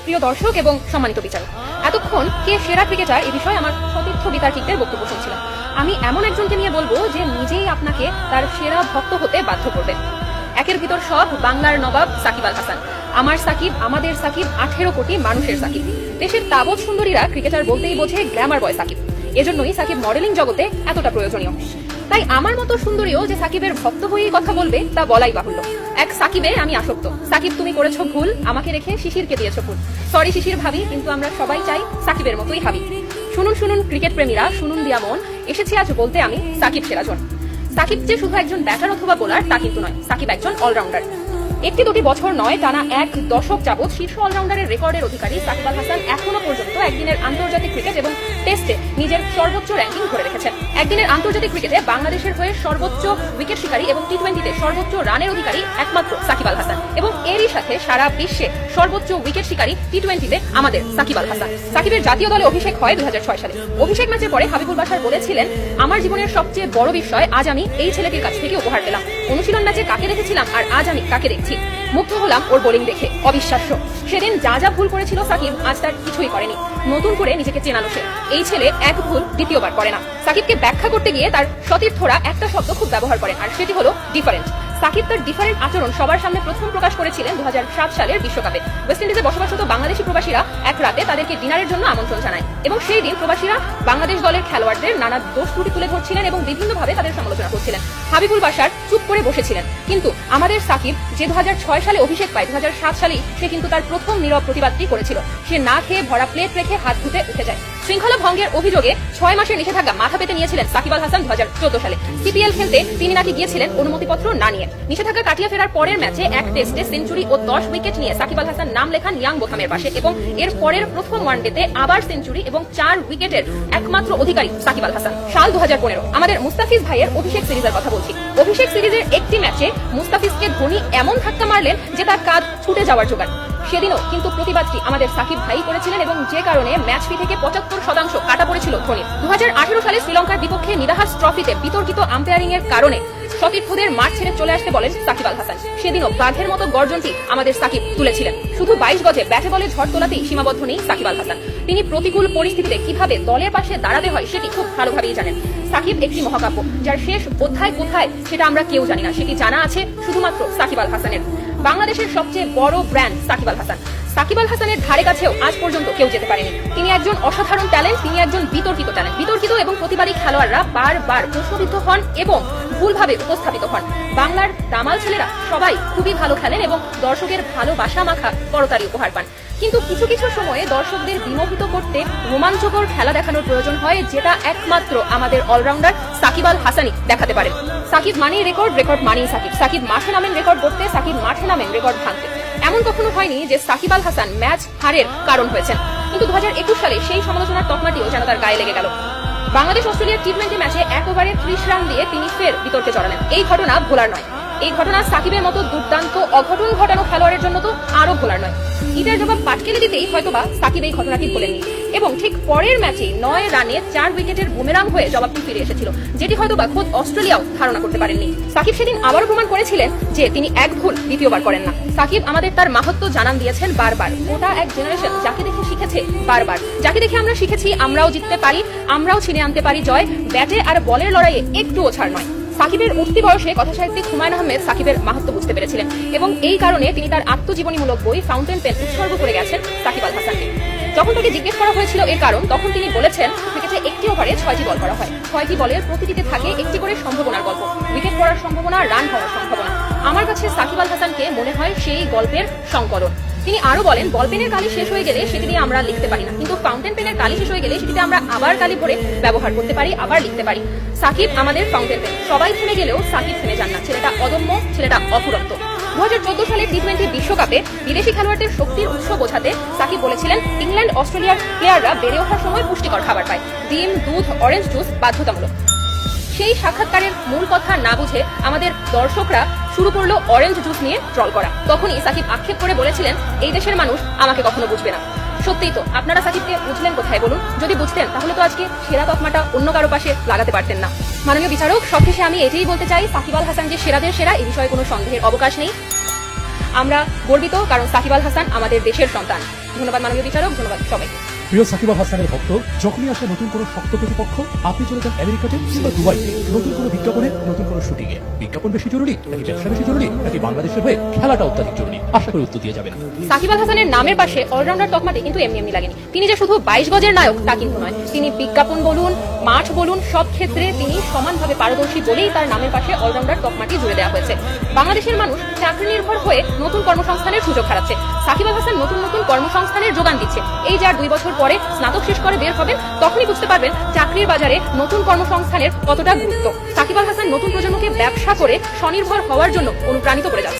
প্রিয় দর্শক এবং সম্মানিত বিচারক, এতক্ষণ কে সেরা ক্রিকেটার এ বিষয়ে আমার সতীর্থ বিতার্কিকদের বক্তব্য শুনছিলাম। আমি এমন একজনকে নিয়ে বলবো যে নিজেই আপনাকে তার সেরা ভক্ত হতে বাধ্য করবে। একের ভিতর সব, বাংলার নবাব সাকিব আল হাসান। আমার সাকিব, আমাদের সাকিব, 18 কোটি মানুষের সাকিব। দেশের তাবৎ সুন্দরীরা ক্রিকেটার বলতেই বোঝে গ্ল্যামার বয় সাকিব। এজন্যই সাকিব মডেলিং জগতে এতটা প্রয়োজনীয়। তাই আমার মতো সুন্দরীও যে সাকিবের ভক্ত হয়েই কথা বলবে তা বলাই বাহুল্য। এক সাকিবে আমি আসক্ত। সাকিব, তুমি করেছো ভুল, আমাকে রেখে শিশিরকে দিয়েছো ফুল। সরি শিশির ভাবি, কিন্তু আমরা সবাই চাই সাকিবের মতোই হাবি। শুনুন শুনুন ক্রিকেট প্রেমীরা, শুনুন দিয়া মন, এসেছি আজ বলতে আমি সাকিব সেরাজন। সাকিব যে শুধু একজন ব্যাটার অথবা বোলার তা কিন্তু নয়, সাকিব একজন অলরাউন্ডার। একটি দুটি বছর নয়, টানা এক দশক যাবৎ শীর্ষ অলরাউন্ডারের রেকর্ডের অধিকারী সাকিব আল হাসান এখনো পর্যন্ত একদিনের আন্তর্জাতিক ক্রিকেট এবং টেস্টে নিজের সর্বোচ্চ র্যাঙ্কিং ধরে রেখেছেন। একদিনের আন্তর্জাতিক ক্রিকেটে বাংলাদেশের হয়ে সর্বোচ্চ উইকেট শিকারী এবং টি-20তে সর্বোচ্চ রানের অধিকারী একমাত্র সাকিব আল হাসান, এবং এরই সাথে সারা বিশ্বে সর্বোচ্চ উইকেট শিকারী টি-20তে আমাদের সাকিব আল হাসান। সাকিবের জাতীয় দলে অভিষেক হয় 2006 সালে। অভিষেক ম্যাচের পরে হাবিবুল বাশার বলেছিলেন, আমার জীবনের সবচেয়ে বড় বিষয় আজ আমি এই ছেলেটির কাছ থেকে উপহার পেলাম। অনুশীলন ম্যাচে কাকে দেখেছিলাম আর আজ আমি কাকে দেখছি। মুগ্ধ হলাম ওর বোলিং দেখে, অবিশ্বাস্য। সেদিন যা যা ভুল করেছিল সাকিব, আজ তার কিছুই করেনি। নতুন করে নিজেকে চেনালো সে। এই ছেলে এক ভুল দ্বিতীয়বার করে না। সাকিবকে ব্যাখ্যা করতে গিয়ে তার সতীর্থরা একটা শব্দ খুব ব্যবহার করেন, আর সেটি হলো ডিফারেন্ট। সাকিব তার ডিফারেন্ট আচরণ সবার সামনে প্রথম প্রকাশ করেছিলেন 2007 সালের বিশ্বকাপে। ওয়েস্ট ইন্ডিজে বসবাসরত বাংলাদেশি প্রবাসীরা এক রাতে তাদেরকে ডিনারের জন্য আমন্ত্রণ জানায়, এবং সেই দিন প্রবাসীরা বাংলাদেশ দলের খেলোয়াড়দের নানা দোষ ত্রুটি তুলে ধরছিলেন এবং বিভিন্নভাবে তাদের সমালোচনা করছিলেন। হাবিবুল বাশার চুপ করে বসেছিলেন, কিন্তু আমাদের সাকিব যে 2006 সালে অভিষেক পায়, 2007 সালেই সে কিন্তু তার প্রথম নীরব প্রতিবাদটি করেছিল। সে না খেয়ে ভরা প্লেট রেখে হাত ধুতে উঠে যায়। শৃঙ্খলা ভঙ্গের অভিযোগে 6 মাসের নিষেধাজ্ঞা মাথা পেতে নিয়েছিলেন সাকিব আল হাসান 2014 সালে। সিপিএল খেলতে তিনি নাকি গিয়েছিলেন অনুমতিপত্র না নিয়ে। নিষেধাজ্ঞা কাটিয়ে ফেরার পরের ম্যাচে এক টেস্টে সেঞ্চুরি ও 10 উইকেট নিয়ে সাকিব আল হাসান নাম লেখান ইয়াং বোথামের পাশে, এবং এর পরের প্রথম ওয়ানডেতে আবার সেঞ্চুরি এবং 4 উইকেটের একমাত্র অধিকারী সাকিব আল হাসান। সাল 2015, আমাদের মুস্তাফিজ ভাইয়ের অভিষেক সিরিজের কথা বলছি। অভিষেক সিরিজের একটি ম্যাচে মুস্তাফিজকে ধোনি এমন ধাক্কা মারলেন যে তার কাঁধ ছুটে যাওয়ার জোগাড়। সেদিনও কিন্তু প্রতিবাদটি আমাদের সাকিব ভাই করেছিলেন, এবং যে কারণে ম্যাচ ফি থেকে 75% কাটা পড়েছিল ধোনির। 2018 সালে শ্রীলঙ্কার বিপক্ষে নিদাহাস ট্রফিতে বিতর্কিত আম্পায়ারিং এর কারণে সতীর্থদের মাঠ ছেড়ে চলে আসতে বলেন সাকিব আল হাসান। সেদিনও বাঘের মতো গর্জনটি আমাদের সাকিব তুলেছিলেন। শুধু 22 গজে ব্যাটে বলে ঝড় তোলাতেই সীমাবদ্ধ নেই সাকিব আল হাসান। তিনি প্রতিকূল পরিস্থিতিতে কিভাবে দলের পাশে দাঁড়াতে হয় সেটি খুব ভালোভাবেই জানেন। সাকিব একটি মহাকাব্য, যার শেষ অধ্যায় কোথায় সেটা আমরা কেউ জানি না। সেটি জানা আছে শুধুমাত্র সাকিব আল হাসানের। বাংলাদেশের সবচেয়ে বড় ব্র্যান্ড সাকিব আল হাসান। সাকিব আল হাসানের ধারে কাছেও আজ পর্যন্ত কেউ যেতে পারেনি। তিনি একজন অসাধারণ ট্যালেন্ট, তিনি একজন বিতর্কিত ট্যালেন্ট। বিতর্কিত এবং প্রতিবাদী খেলোয়াড়রা বারবার প্রশ্নবিদ্ধ হন এবং ভুলভাবে উপস্থাপিত হন। বাংলার দামাল ছেলেরা সবাই খুবই ভালো খেলেন এবং দর্শকের ভালোবাসা মাখা করতালি উপহার পান। কিন্তু কিছু কিছু সময়ে দর্শকদের বিমোহিত করতে রোমাঞ্চকর খেলা দেখানোর প্রয়োজন হয়, যেটা একমাত্র আমাদের অলরাউন্ডার সাকিব আল হাসানই দেখাতে পারেন। সাকিব মানেই রেকর্ড, রেকর্ড মানেই সাকিব। সাকিব মাঠে নামেন রেকর্ড করতে, সাকিব মাঠে নামেন রেকর্ড ভাঙতে। এমন কখনো হয়নি যে সাকিব আল হাসান ম্যাচ হারের কারণ হয়েছেন, কিন্তু 2021 সালে সেই সমালোচনার তকমাটিও যেন তার গায়ে লেগে গেল। বাংলাদেশ অস্ট্রেলিয়ার টি-20 ম্যাচে 1 ওভারে 30 রান দিয়ে তিনি ফের বিতর্কে জড়ালেন। এই ঘটনা ভোলার নয়। এই ঘটনা সাকিবের মতো দুর্দান্ত অঘটন ঘটানো খেলোয়াড়ের জন্য তো আরো ভোলার নয়। ঈদের জবাব পাটকেলে দিতেই হয়তোবা সাকিব এই ঘটনাটি ভোলেননি, এবং ঠিক পরের ম্যাচে 9 রানে 4 উইকেটের বুমেরাং হয়ে জবাবটি ফিরে এসেছিল, যেটি হয়তোবা খোদ অস্ট্রেলিয়াও ধারণা করতে পারেননি। সাকিব সেদিন আবারও প্রমাণ করেছিলেন যে তিনি এক ভুল দ্বিতীয়বার করেন না। সাকিব আমাদের তার মাহাত্ম্য জানান দিয়েছেন বারবার। ওটা এক জেনারেশন যাকে দেখে শিখেছে বারবার, যাকে দেখে আমরা শিখেছি আমরাও জিততে পারি, আমরাও ছিনে আনতে পারি জয়। ব্যাটে আর বলের লড়াইয়ে একটুও ছাড় নয়। সাকিবের উঠতি বয়সে কথাসাহিত্যিক হুমায়ুন আহমেদ সাকিবের মাহাত্ম্য বুঝতে পেরেছিলেন, এবং এই কারণে তিনি তার আত্মজীবনীমূলক বই ফাউন্টেন পেন উৎসর্গ করে গেছেন সাকিব আল হাসানকে। যখন তাকে জিজ্ঞেস করা হয়েছিল এর কারণ, তখন তিনি বলেছেন, ক্রিকেটে একটি ওভারে 6টি বল করা হয়। 6টি বলের প্রতিটিতে থাকে একটি করে সম্ভাবনার গল্প, উইকেট পড়ার সম্ভাবনা, রান হওয়ার সম্ভাবনা। আমার কাছে সাকিব আল হাসানকে মনে হয় সেই গল্পের সংকলন। তিনি আরো বলেন, বল পেনের কালি শেষ হয়ে গেলে সেটি দিয়ে আমরা লিখতে পারি না, কিন্তু ফাউন্টেন পেনের কালি শেষ হয়ে গেলে সেটিতে আমরা আবার কালি ভরে ব্যবহার করতে পারি, আবার লিখতে পারি। সাকিব আমাদের ফাউন্টেন পেন। সবাই থেমে গেলেও সাকিব থেমে যান না। ছেলেটা অদম্য, ছেলেটা অফুরন্ত। 2014 সালে টি-20 বিশ্বকাপে বিদেশি খেলোয়াড়দের শক্তির উৎস বোঝাতে সাকিব বলেছিলেন, ইংল্যান্ড অস্ট্রেলিয়ার প্লেয়াররা বেড়ে ওঠার সময় পুষ্টিকর খাবার পায়, ডিম, দুধ, অরেঞ্জ জুস বাধ্যতামূলক। সেই সাক্ষাৎকারের মূল কথা না বুঝে আমাদের দর্শকরা শুরু করলো অরেঞ্জ জুস নিয়ে ট্রল করা। তখনই সাকিব আক্ষেপ করে বলেছিলেন, এই দেশের মানুষ আমাকে কখনো বুঝবে না। সত্যিই তো, আপনারা সাকিবকে বুঝলেন কোথায় বলুন? যদি বুঝতেন তাহলে তো আজকে সেরা তকমাটা অন্য কারো পাশে লাগাতে পারতেন না। মাননীয় বিচারক, সবশেষে আমি এটাই বলতে চাই, সাকিব আল হাসান যে সেরাদের সেরা, এ বিষয়ে কোনো সন্দেহের অবকাশ নেই। আমরা গর্বিত, কারণ সাকিব আল হাসান আমাদের দেশের সন্তান। ধন্যবাদ মাননীয় বিচারক, ধন্যবাদ সবাই। প্রিয় সাকিব আল হাসানের ভক্ত, যখনই আসে নতুন কোনো শক্ত প্রতিপক্ষ, আপনি চলে যান আমেরিকাতে কিংবা দুবাইতে নতুন কোনো বিজ্ঞাপনে, নতুন কোনো শুটিংয়ে। বিজ্ঞাপন বেশি জরুরি নাকি ব্যবসা বেশি জরুরি নাকি বাংলাদেশের হয়ে খেলাটা অত্যাধিক জরুরি? আশা করি উত্তর দিয়ে যাবেন। সাকিব আল হাসানের নামের পাশে অলরাউন্ডার তকমাটি কিন্তু এমনি এমনি লাগেনি। তিনি যে শুধু 22 গজের নায়ক তা কিন্তু নয়। তিনি বিজ্ঞাপন বলুন, মাঠ বলুন, সব ক্ষেত্রে তিনি সমানভাবে পারদর্শী বলেই তার নামের পাশে অলরাউন্ডার তকমাটি জুড়ে দেওয়া হয়েছে। বাংলাদেশের মানুষ চাকরি নির্ভর হয়ে নতুন কর্মসংস্থানের সুযোগ হারাচ্ছে। সাকিব আল হাসান নতুন নতুন কর্মসংস্থানের যোগান দিচ্ছে। এই যে আর 2 বছর পরে স্নাতক শেষ করে বের হবেন, তখনই বুঝতে পারবেন চাকরির বাজারে নতুন কর্মসংস্থানের কতটা গুরুত্ব। সাকিব আল হাসান নতুন প্রজন্মকে ব্যবসা করে স্বনির্ভর হওয়ার জন্য অনুপ্রাণিত করে যাচ্ছে।